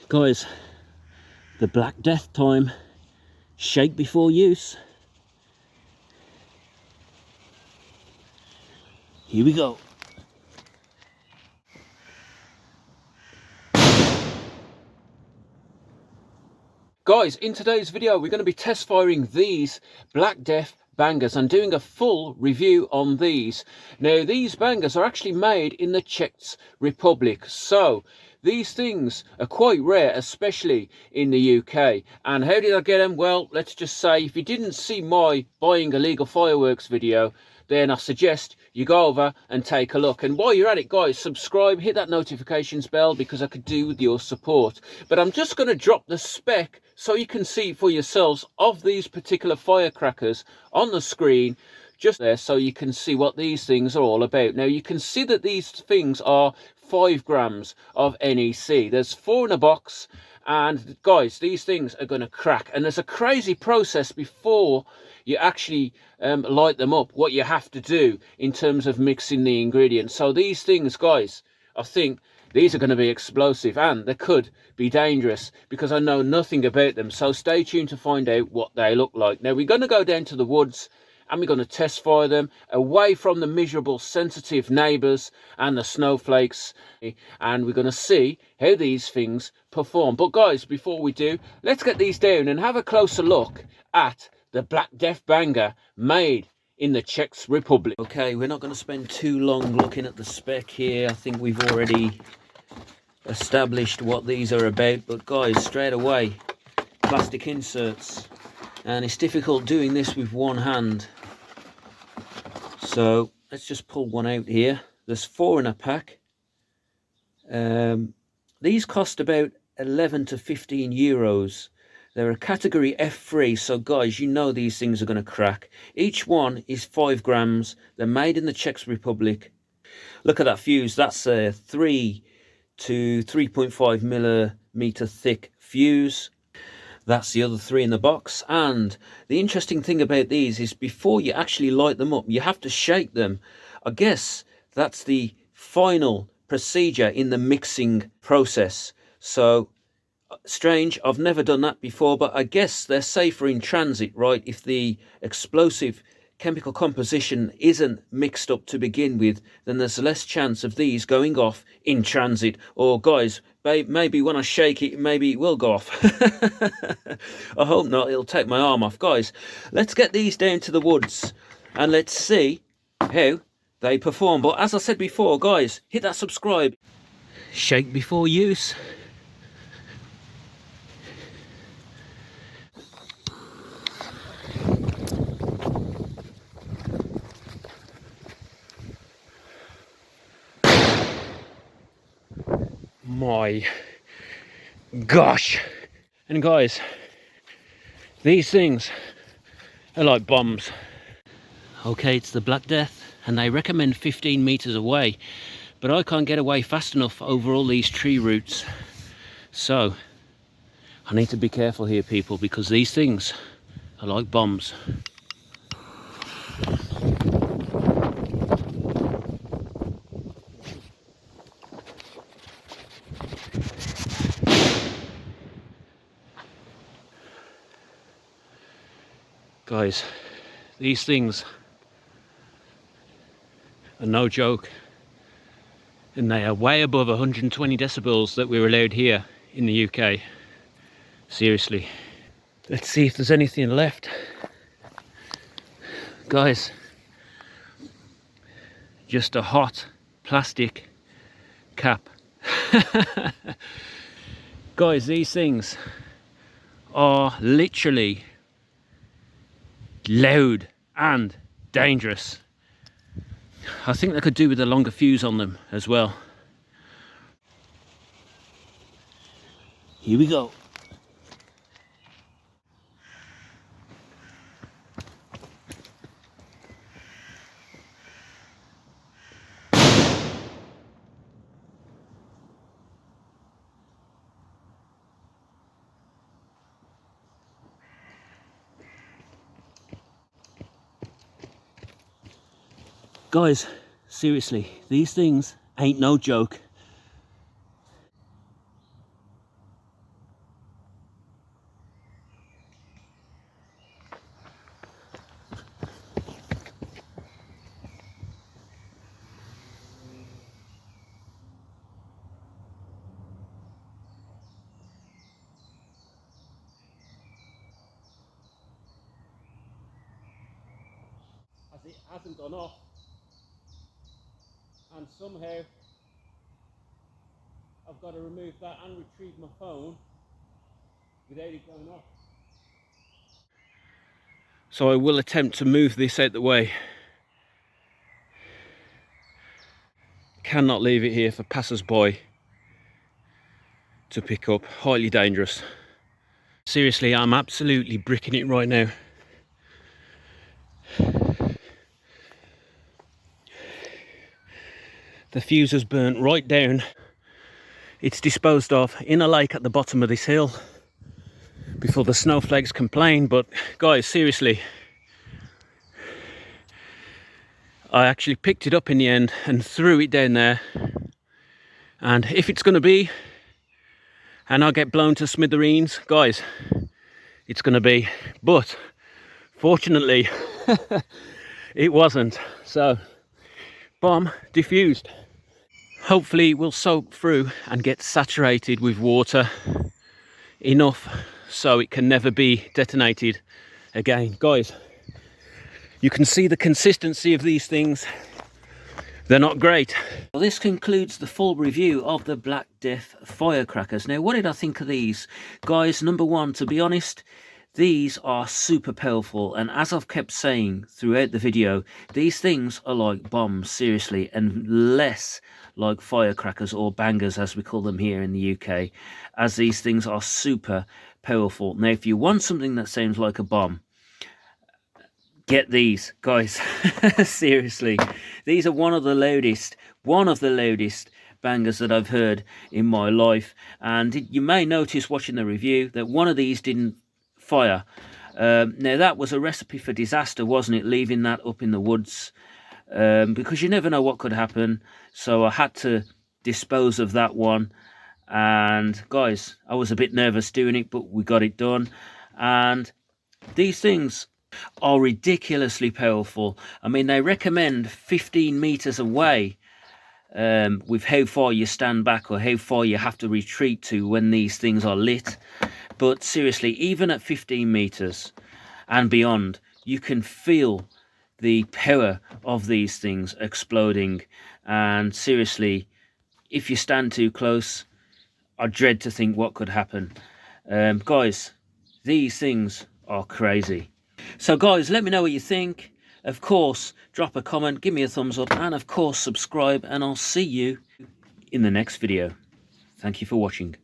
Guys, the Black Death time. Shake before use. Here we go. Guys, in today's video we're going to be test firing these Black Death bangers and doing a full review on these. Now these bangers are actually made in the Czech Republic, so these things are quite rare, especially in the UK. And how did I get them? Well, let's just say, if you didn't see my buying illegal fireworks video, then I suggest you go over and take a look. And while you're at it, guys, subscribe, hit that notifications bell, because I could do with your support. But I'm just going to drop the spec so you can see for yourselves of these particular firecrackers on the screen just there, so you can see what these things are all about. Now you can see that these things are 5 grams of NEC. There's 4 in a box, and guys, these things are going to crack. And there's a crazy process before you actually light them up, what you have to do in terms of mixing the ingredients. So these things, guys, I think these are going to be explosive, and they could be dangerous because I know nothing about them. So stay tuned to find out what they look like. Now we're going to go down to the woods and we're going to test fire them away from the miserable sensitive neighbours and the snowflakes, and we're going to see how these things perform. But guys, before we do, let's get these down and have a closer look at the Black Death banger made in the Czech Republic. Okay, we're not going to spend too long looking at the spec here. I think we've already established what these are about. But guys, straight away, plastic inserts, and it's difficult doing this with one hand, so let's just pull one out here. There's 4 in a pack. These cost about 11 to 15 euros. They're a category F3, so guys, you know these things are going to crack. Each one is 5 grams. They're made in the Czech Republic. Look at that fuse. That's a 3 to 3.5 millimeter thick fuse. That's the other 3 in the box. And the interesting thing about these is before you actually light them up, you have to shake them. I guess that's the final procedure in the mixing process. So strange, I've never done that before, but I guess they're safer in transit, right? If the explosive chemical composition isn't mixed up to begin with, then there's less chance of these going off in transit. Or guys, maybe when I shake it, maybe it will go off. I hope not, it'll take my arm off. Guys, let's get these down to the woods and let's see how they perform. But as I said before, guys, hit that subscribe. Shake before use. My gosh. And guys, these things are like bombs. Okay, it's the Black Death, and they recommend 15 meters away, but I can't get away fast enough over all these tree roots, so I need to be careful here, people, because these things are like bombs. Guys, these things are no joke, and they are way above 120 decibels that we're allowed here in the UK. Seriously. Let's see if there's anything left. Guys, just a hot plastic cap. Guys, these things are literally loud and dangerous. I think they could do with a longer fuse on them as well. Here we go. Guys, seriously, these things ain't no joke. as it hasn't gone off, and somehow I've got to remove that and retrieve my phone without it going off. So I will attempt to move this out the way. Cannot leave it here for passers-by to pick up. Highly dangerous. Seriously, I'm absolutely bricking it right now. The fuse has burnt right down. It's disposed of in a lake at the bottom of this hill before the snowflakes complain. But guys, seriously, I actually picked it up in the end and threw it down there. And if it's going to be, and I get blown to smithereens, guys, it's going to be. But fortunately, it wasn't. So, bomb diffused. Hopefully it will soak through and get saturated with water enough so it can never be detonated again. Guys, you can see the consistency of these things. They're not great. Well, this concludes the full review of the Black Death firecrackers. Now, what did I think of these? Guys, number one, to be honest, these are super powerful, and as I've kept saying throughout the video, these things are like bombs, seriously, and less like firecrackers or bangers as we call them here in the UK, as these things are super powerful. Now, if you want something that sounds like a bomb, get these, guys. Seriously, these are one of the loudest bangers that I've heard in my life. And you may notice watching the review that one of these didn't fire. Now that was a recipe for disaster, wasn't it, leaving that up in the woods, because you never know what could happen. So I had to dispose of that one, and guys, I was a bit nervous doing it, but we got it done. And these things are ridiculously powerful. I mean, they recommend 15 meters away with how far you stand back or how far you have to retreat to when these things are lit. But seriously, even at 15 meters and beyond, you can feel the power of these things exploding. And seriously, if you stand too close, I dread to think what could happen. Guys, these things are crazy. So guys, let me know what you think. Of course, drop a comment, give me a thumbs up, and of course subscribe, and I'll see you in the next video. Thank you for watching.